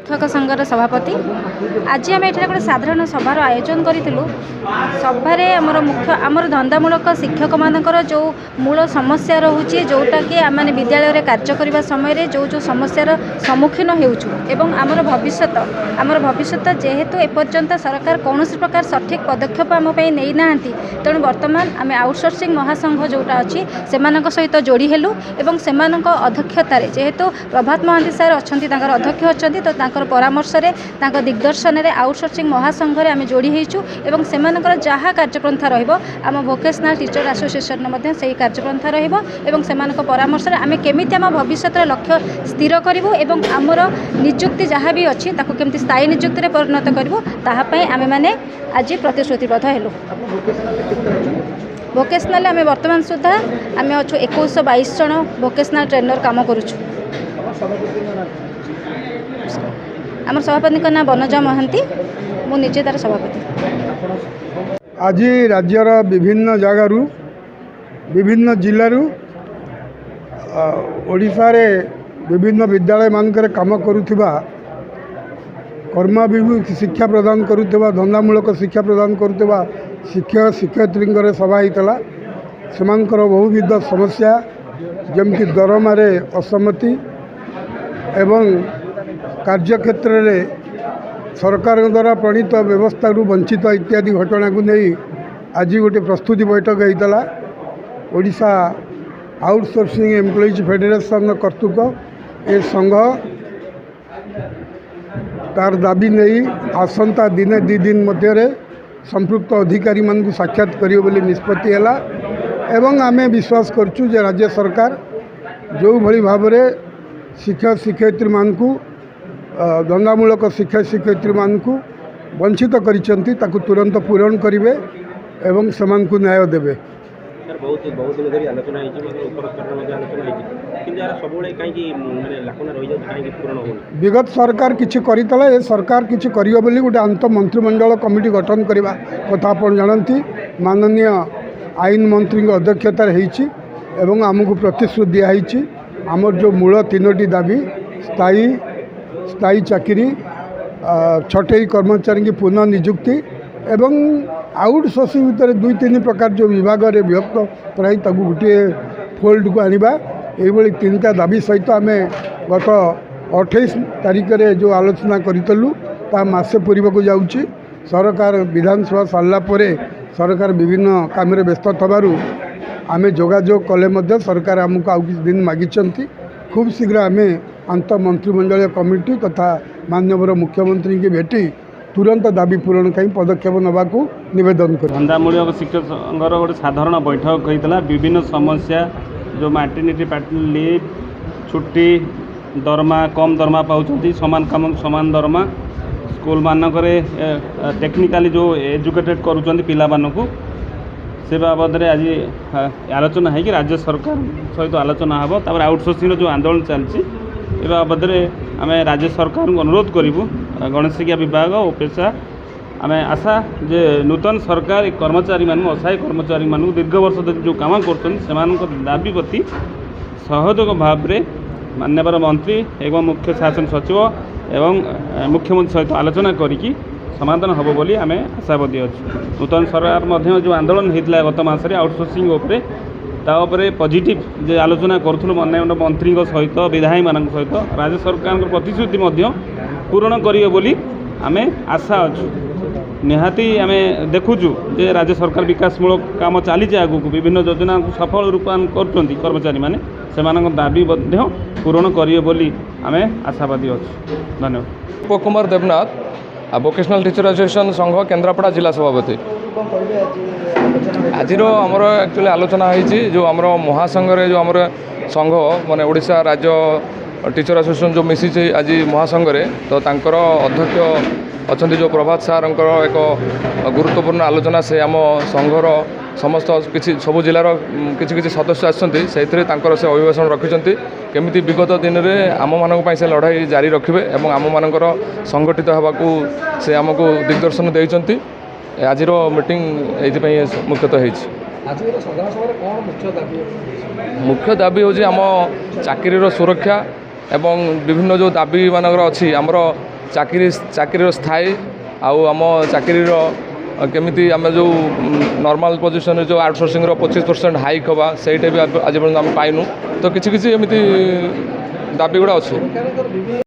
शिक्षक संघर सभापति। आज आम ये गोटे साधारण सभार आयोजन करूँ। सभार आमर मुख्य आमर धंदामूलक शिक्षक मानकर जो मूल समस्या रोचे जोटा कि आम विद्यालय में कार्य करने समय जो जो समस्यार सम्मुखीन होउछु आमर भविष्य जेहेतु एपर्यंत सरकार कौन प्रकार सठिक पदक्षेप आम नहीं ना तेणु बर्तमान आम आउटसोर्सिंग महासंघ जोटा अच्छी से सहित जोड़ी हेलु एवं से अध्यक्षतार जेहेतु प्रभात महांती सार अच्छा अध्यक्ष अच्छा तो तांकर परामर्श रे तांकर दिग्दर्शन रे आउटसोर्सिंग महासंघ रे आम जोड़ी हेचु एवं सेमानकर जहाँ कार्यपंथा रहिबो आम वोकेशनल टीचर एसोसिएशन मध्य सही कार्यपंथा रहिबो एवं सेमानक परामर्श रे आम केमिति आम भविष्य लक्ष्य स्थिर करिवो एवं आमर नियुक्ति जहाँ भी अच्छी ताकू केमिति स्थायी नियुक्ति रे परिणत करिवो ताहा पई आमे माने आज प्रतिश्रुतिबद्ध हेलु। वोकेशनल आम वर्तमान सुधा आम अच्छु 2122 जन वोकेशनल ट्रेनर काम करुछु। आम सभापति ना बनजा महांती मु निजे तार सभापति। आज राज्यर विभिन्न जगार विभिन्न जिलूर ओडिशा रे विभिन्न विद्यालय मानकर काम करुवा कर्माभिमुखी शिक्षा प्रदान करुवा धंदामूलक शिक्षा प्रदान करुवा शिक्षक शिक्षयित्री सभा होता से बहुविध समस्या जमि दरमार असमति एवं कार्यक्षेत्र में सरकार द्वारा प्रणीत व्यवस्था वंचित इत्यादि घटना को नहीं आज गोटे प्रस्तुति बैठक होता ओडिशा आउटसोर्सिंग एम्प्लॉइज फेडरेशन कर्तृक ए संघ तार दाबी नहीं आसंता दिने 2 दिन मध्य संपृक्त अधिकारी मान साक्षात करियो बोली निष्पत्ति है एवं आमे विश्वास करचु जे राज्य सरकार जो भली भाव में शिक्षक शिक्षयित्री मानकु धंदामूलक शिक्षक शिक्षयित्री मानकु वंचित करिसेंती ताकु तुरंत पूरण करिवे एवं समान को न्याय देवे। बहुत दिन धरी आलोचना विगत सरकार किछि करितला ए सरकार किछि करियो बोली गोटे अंत मंत्रिमंडल कमिटी गठन करबा कथा आपण जानती माननीय आईन मंत्री अध्यक्षतार होईछि एवं आमको प्रतिश्रुति दिया होईछि आमर जो मूल 3टी दाबी स्थायी चाकरी छठेई कर्मचारी की पुनः नियुक्ति एवं आउटसोर्सिंग भितर 2-3 प्रकार जो विभाग रे विभक्त प्राय ताकू गोटे फोल्ड को आनिबा एभली 3टा दाबी सहित आम गत 28 तारिख रे जो आलोचना करितलु ता मासे पूर्व को जाउची सरकार विधानसभा सारला परे सरकार विभिन्न काम रे व्यस्त थबारु आमे जोगाजोग कले मध्य सरकार आमको आउ किछ दिन मागिचंती खूब शीघ्र आमे अंत मंत्रिमंडल कमिटी तथा माननीय मुख्यमंत्री की भेटी तुरंत दाबी पूरण कहीं पदक्षेप नवाकू निवेदन कर। धंदामूलक शिक्षक संघर गोटे साधारण बैठक होता विभिन्न समस्या जो मैटरनिटी पैटर्न लीव छुट्टी दरमा कम दरमा पाँच सामान काम सामान दरमा स्कूल मानक टेक्निकाली जो एजुकेटेड करुँच पिला मानकु से बाबद में आज आलोचना है कि राज्य सरकार सहित आलोचना हम तापर आउटसोर्सिंग जो आंदोलन चलती ए बाबद में आम राज्य सरकार को अनुरोध करूँ गणेश शिक्षा विभाग और पेशा आम आशा जे नूतन सरकार कर्मचारी मान अस्थायी कर्मचारी मान दीर्घ वर्ष धरी जो काम कर दाबी प्रति सहयोग भाव में माननीय मंत्री एवं मुख्य शासन सचिव एवं मुख्यमंत्री सहित आलोचना करी समाधान हम बोली आम आशावादी अच्छे। नूतन सरकार जो आंदोलन होता गत मसरे आउटसोर्सिंग उपरे ताऊपर पॉजिटिव जे आलोचना करूँ माननीय मंत्री सहित विधायक मान सहित राज्य सरकार प्रतिश्रुति पूरण करियो बोली आमे आशा अच्छु। निहाती आम देखुचु जे राज्य सरकार विकासमूलक काम चली आगू विभिन्न योजना को सफल रूपायन कर कर्मचारी माने सेमानक दाबी पूरण करियो बोली आमे आशावादी अच्छु। धन्यवाद। उप Kumar Debnath vocational teacher association संघ केन्द्रापड़ा जिला सभापति। आज आमर एक्चुअली आलोचना होती जो आमर महासंघ जो आमर संघ माने ओडिशा राज्य टीचर एसोसिएशन जो मिसी आज महासंघ तो तांकर अध्यक्ष अच्छा जो प्रभात सार एक गुरुत्वपूर्ण आलोचना से आम संघर समस्त किसी सबू जिलार किसी सदस्य आसछन्ति से अभिभाषण रखिंट केमी विगत दिन में आम मान से लड़ाई जारी रखिए और आम मानकर संगठित होगाकू से आमको दिग्दर्शन देइछन्ति। आज मीटिंग ये मुख्यतः मुख्य दाबी हूँ आम चाकरी सुरक्षा एवं विभिन्न जो दाबी मानकर अच्छी आमर ଚାକିରିର ସ୍ଥାୟୀ ଆଉ ଆମ ଚାକିରିର କେମିତି ଆମେ ଯେଉଁ ନର୍ମାଲ ପୋଜିସନରେ ଯେଉଁ ଆଉଟସୋର୍ସିଂର 25% ହାଇକ୍ ହେବା ସେଇଟା ବି ଆଜି ପର୍ଯ୍ୟନ୍ତ ଆମେ ପାଇନୁ। ତ କିଛି କିଛି ଏମିତି ଦାବି ଗୁଡ଼ା ଅଛି।